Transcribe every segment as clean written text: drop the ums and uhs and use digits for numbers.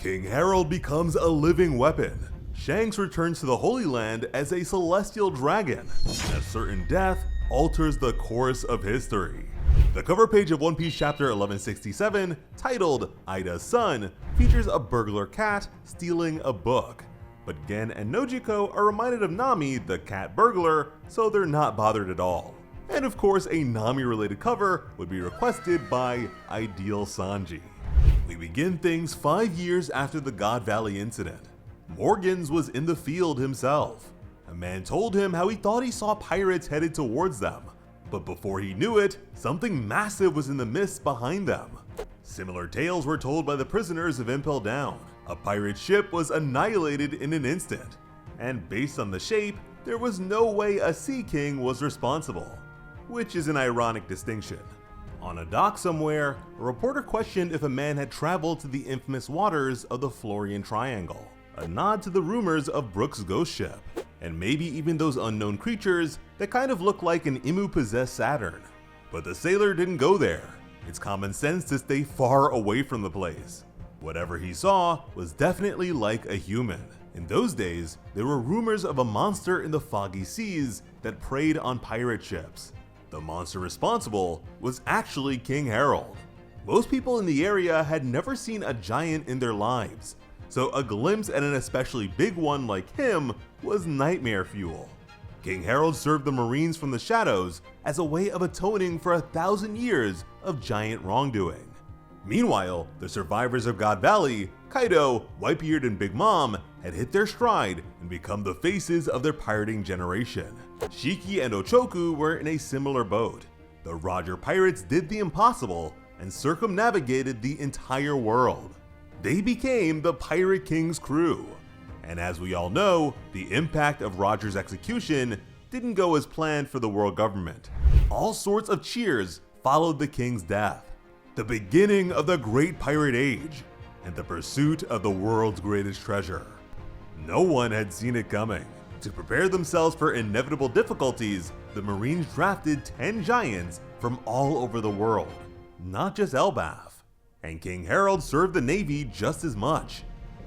King Harald becomes a living weapon. Shanks returns to the Holy Land as a celestial dragon, and a certain death alters the course of history. The cover page of One Piece chapter 1167, titled Ida's Son, features a burglar cat stealing a book. But Gen and Nojiko are reminded of Nami, the cat burglar, so they're not bothered at all. And of course, a Nami-related cover would be requested by Ideal Sanji. We begin things 5 years after the God Valley incident. Morgans was in the field himself. A man told him how he thought he saw pirates headed towards them, but before he knew it, something massive was in the mist behind them. Similar tales were told by the prisoners of Impel Down. A pirate ship was annihilated in an instant, and based on the shape, there was no way a Sea King was responsible, which is an ironic distinction. On a dock somewhere, a reporter questioned if a man had traveled to the infamous waters of the Florian Triangle, a nod to the rumors of Brook's ghost ship, and maybe even those unknown creatures that kind of look like an Imu-possessed Saturn. But the sailor didn't go there. It's common sense to stay far away from the place. Whatever he saw was definitely like a human. In those days, there were rumors of a monster in the foggy seas that preyed on pirate ships. The monster responsible was actually King Harald. Most people in the area had never seen a giant in their lives, so a glimpse at an especially big one like him was nightmare fuel. King Harald served the Marines from the shadows as a way of atoning for 1,000 years of giant wrongdoing. Meanwhile, the survivors of God Valley, Kaido, Whitebeard, and Big Mom had hit their stride and become the faces of their pirating generation. Shiki and Ochoku were in a similar boat. The Roger Pirates did the impossible and circumnavigated the entire world. They became the Pirate King's crew. And as we all know, the impact of Roger's execution didn't go as planned for the world government. All sorts of cheers followed the king's death. The beginning of the Great Pirate Age, and the pursuit of the world's greatest treasure. No one had seen it coming. To prepare themselves for inevitable difficulties, the Marines drafted 10 giants from all over the world, not just Elbaf. And King Harald served the Navy just as much.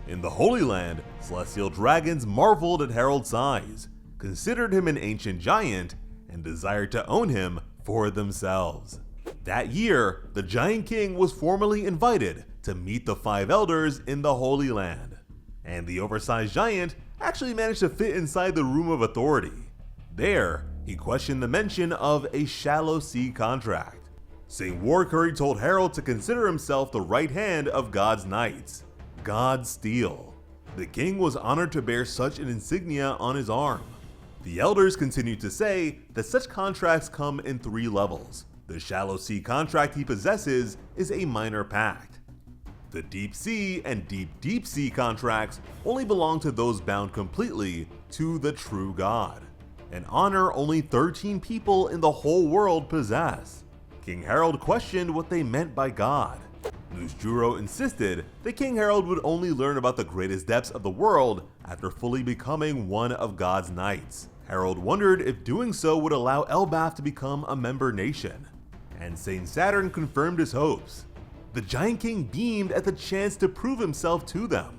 In the Holy Land, celestial dragons marveled at Harald's size, considered him an ancient giant, and desired to own him for themselves. That year, the Giant King was formally invited to meet the 5 elders in the Holy Land, and the oversized giant actually managed to fit inside the Room of Authority. There, he questioned the mention of a shallow sea contract. St. Warcurry told Harald to consider himself the right hand of God's knights, God's steel. The king was honored to bear such an insignia on his arm. The elders continued to say that such contracts come in 3 levels. The shallow sea contract he possesses is a minor pact. The deep sea and deep sea contracts only belong to those bound completely to the true God, an honor only 13 people in the whole world possess. King Harald questioned what they meant by God. Nusjuro insisted that King Harald would only learn about the greatest depths of the world after fully becoming one of God's knights. Harald wondered if doing so would allow Elbaf to become a member nation, and Saint Saturn confirmed his hopes. The Giant King beamed at the chance to prove himself to them.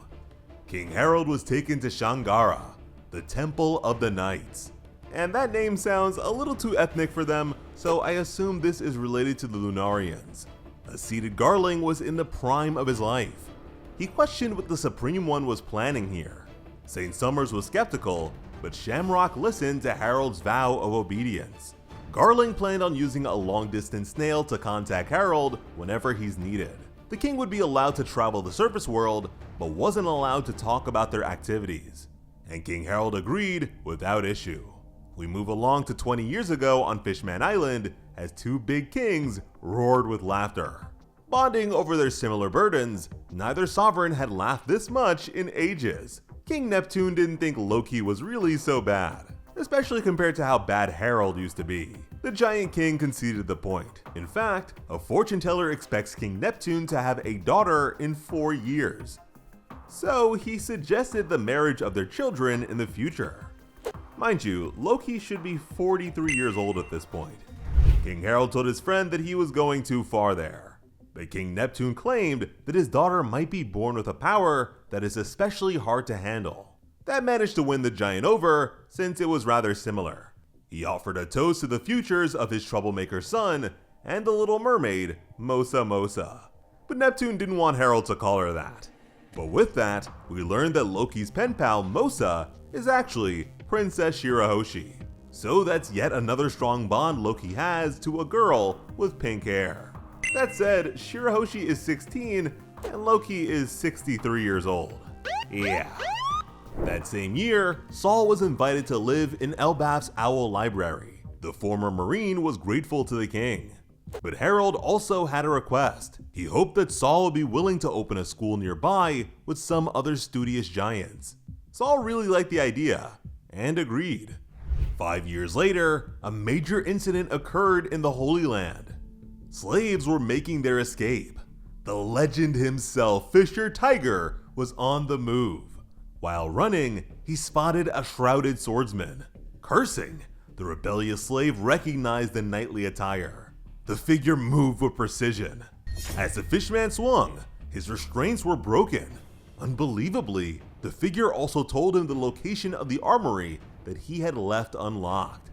King Harald was taken to Shangara, the Temple of the Knights. And that name sounds a little too ethnic for them, so I assume this is related to the Lunarians. A seated Garling was in the prime of his life. He questioned what the Supreme One was planning here. Saint Summers was skeptical, but Shamrock listened to Harald's vow of obedience. Garling planned on using a long-distance snail to contact Harald whenever he's needed. The king would be allowed to travel the surface world, but wasn't allowed to talk about their activities. And King Harald agreed without issue. We move along to 20 years ago on Fishman Island as 2 big kings roared with laughter. Bonding over their similar burdens, neither sovereign had laughed this much in ages. King Neptune didn't think Loki was really so bad, especially compared to how bad Harald used to be. The Giant King conceded the point. In fact, a fortune teller expects King Neptune to have a daughter in 4 years. So he suggested the marriage of their children in the future. Mind you, Loki should be 43 years old at this point. King Harald told his friend that he was going too far there. but King Neptune claimed that his daughter might be born with a power that is especially hard to handle. That managed to win the giant over, since it was rather similar. He offered a toast to the futures of his troublemaker son and the little mermaid, Mosa Mosa. But Neptune didn't want Harald to call her that. But with that, we learned that Loki's pen pal Mosa is actually Princess Shirahoshi. So that's yet another strong bond Loki has to a girl with pink hair. That said, Shirahoshi is 16 and Loki is 63 years old. Yeah. That same year, Saul was invited to live in Elbaf's Owl Library. The former Marine was grateful to the king. But Harald also had a request. He hoped that Saul would be willing to open a school nearby with some other studious giants. Saul really liked the idea, and agreed. 5 years later, a major incident occurred in the Holy Land. Slaves were making their escape. The legend himself, Fisher Tiger, was on the move. While running, he spotted a shrouded swordsman. Cursing, the rebellious slave recognized the knightly attire. The figure moved with precision. As the fishman swung, his restraints were broken. Unbelievably, the figure also told him the location of the armory that he had left unlocked.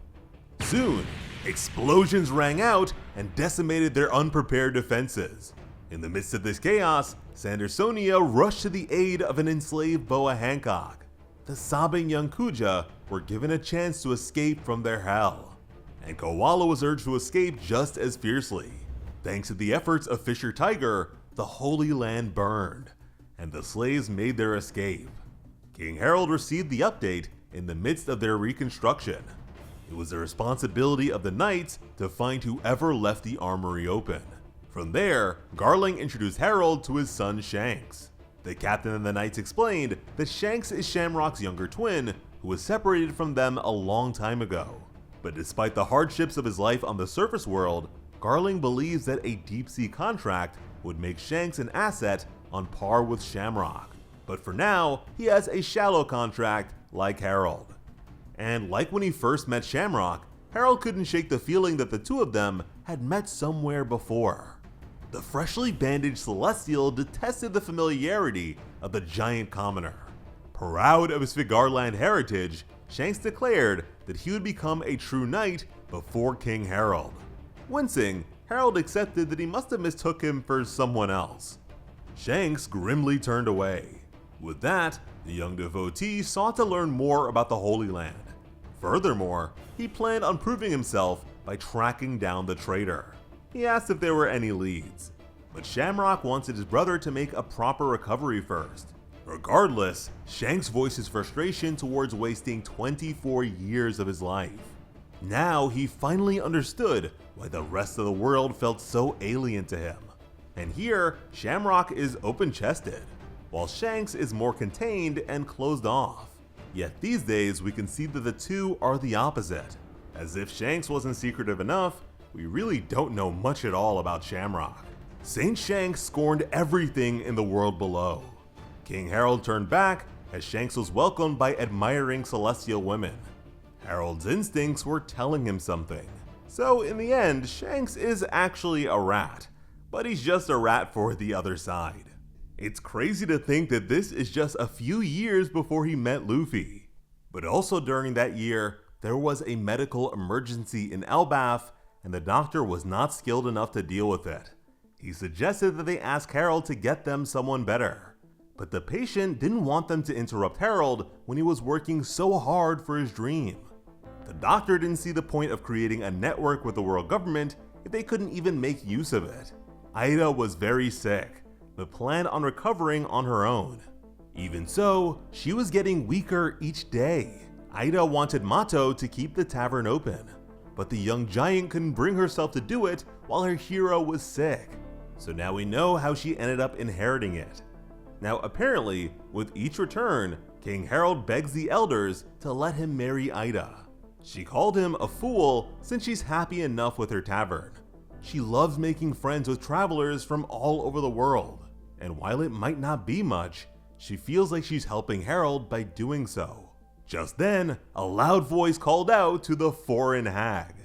Soon, explosions rang out and decimated their unprepared defenses. In the midst of this chaos, Sandersonia rushed to the aid of an enslaved Boa Hancock. The sobbing young Kuja were given a chance to escape from their hell, and Koala was urged to escape just as fiercely. Thanks to the efforts of Fisher Tiger, the Holy Land burned, and the slaves made their escape. King Harald received the update in the midst of their reconstruction. It was the responsibility of the knights to find whoever left the armory open. From there, Garling introduced Harald to his son Shanks. The captain and the knights explained that Shanks is Shamrock's younger twin, who was separated from them a long time ago. But despite the hardships of his life on the surface world, Garling believes that a deep-sea contract would make Shanks an asset on par with Shamrock. But for now, he has a shallow contract like Harald. And like when he first met Shamrock, Harald couldn't shake the feeling that the two of them had met somewhere before. The freshly bandaged Celestial detested the familiarity of the giant commoner. Proud of his Figarland heritage, Shanks declared that he would become a true knight before King Harald. Wincing, Harald accepted that he must have mistook him for someone else. Shanks grimly turned away. With that, the young devotee sought to learn more about the Holy Land. Furthermore, he planned on proving himself by tracking down the traitor. He asked if there were any leads, but Shamrock wanted his brother to make a proper recovery first. Regardless, Shanks voiced his frustration towards wasting 24 years of his life. Now he finally understood why the rest of the world felt so alien to him. And here, Shamrock is open-chested, while Shanks is more contained and closed off. Yet these days we can see that the two are the opposite. As if Shanks wasn't secretive enough, we really don't know much at all about Shamrock. Saint Shanks scorned everything in the world below. King Harald turned back as Shanks was welcomed by admiring celestial women. Harald's instincts were telling him something. So in the end, Shanks is actually a rat, but he's just a rat for the other side. It's crazy to think that this is just a few years before he met Luffy. But also during that year, there was a medical emergency in Elbaf, and the doctor was not skilled enough to deal with it. He suggested that they ask Harald to get them someone better. But the patient didn't want them to interrupt Harald when he was working so hard for his dream. The doctor didn't see the point of creating a network with the world government if they couldn't even make use of it. Ida was very sick, but planned on recovering on her own. Even so, she was getting weaker each day. Ida wanted Mato to keep the tavern open, but the young giant couldn't bring herself to do it while her hero was sick. So now we know how she ended up inheriting it. Now apparently, with each return, King Harald begs the elders to let him marry Ida. She called him a fool since she's happy enough with her tavern. She loves making friends with travelers from all over the world, and while it might not be much, she feels like she's helping Harald by doing so. Just then, a loud voice called out to the foreign hag.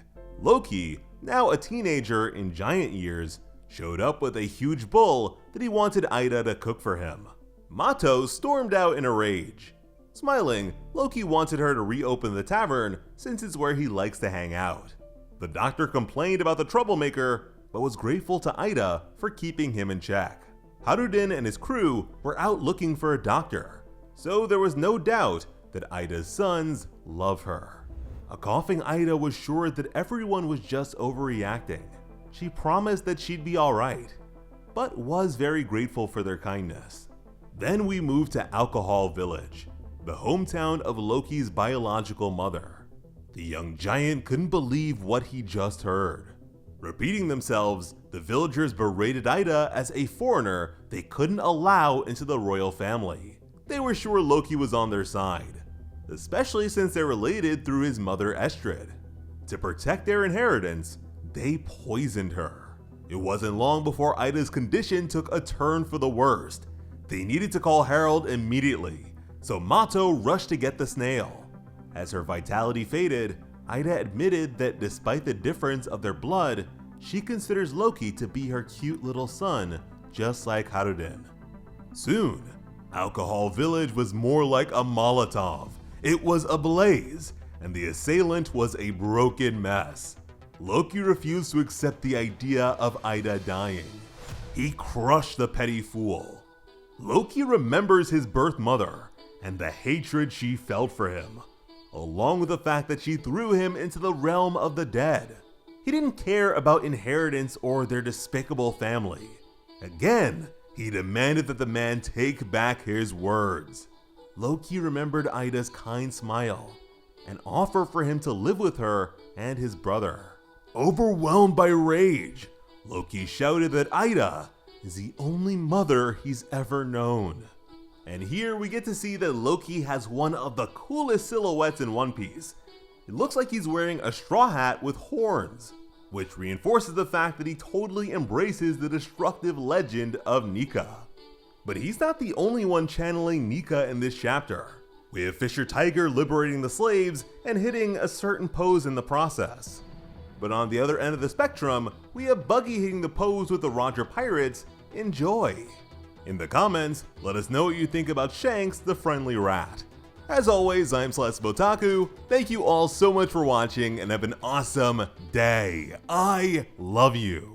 Loki, now a teenager in giant years, showed up with a huge bull that he wanted Ida to cook for him. Mato stormed out in a rage. Smiling, Loki wanted her to reopen the tavern since it's where he likes to hang out. The doctor complained about the troublemaker, but was grateful to Ida for keeping him in check. Haruden and his crew were out looking for a doctor, so there was no doubt that Ida's sons love her. A coughing Ida was sure that everyone was just overreacting. She promised that she'd be alright, but was very grateful for their kindness. Then we moved to Alcohol Village, the hometown of Loki's biological mother. The young giant couldn't believe what he just heard. Repeating themselves, the villagers berated Ida as a foreigner they couldn't allow into the royal family. They were sure Loki was on their side, especially since they're related through his mother Estrid. To protect their inheritance, they poisoned her. It wasn't long before Ida's condition took a turn for the worst. They needed to call Harald immediately, so Mato rushed to get the snail. As her vitality faded, Ida admitted that despite the difference of their blood, she considers Loki to be her cute little son, just like Haruden. Soon, Alcohol Village was more like a Molotov. It was ablaze, and the assailant was a broken mess. Loki refused to accept the idea of Ida dying. He crushed the petty fool. Loki remembers his birth mother and the hatred she felt for him, along with the fact that she threw him into the realm of the dead. He didn't care about inheritance or their despicable family. Again, he demanded that the man take back his words. Loki remembered Ida's kind smile and offered for him to live with her and his brother. Overwhelmed by rage, Loki shouted that Ida is the only mother he's ever known. And here we get to see that Loki has one of the coolest silhouettes in One Piece. It looks like he's wearing a straw hat with horns, which reinforces the fact that he totally embraces the destructive legend of Nika. But he's not the only one channeling Nika in this chapter. We have Fisher Tiger liberating the slaves and hitting a certain pose in the process. But on the other end of the spectrum, we have Buggy hitting the pose with the Roger Pirates in Joy. In the comments, let us know what you think about Shanks the friendly rat. As always, I'm Botaku. Thank you all so much for watching and have an awesome day. I love you.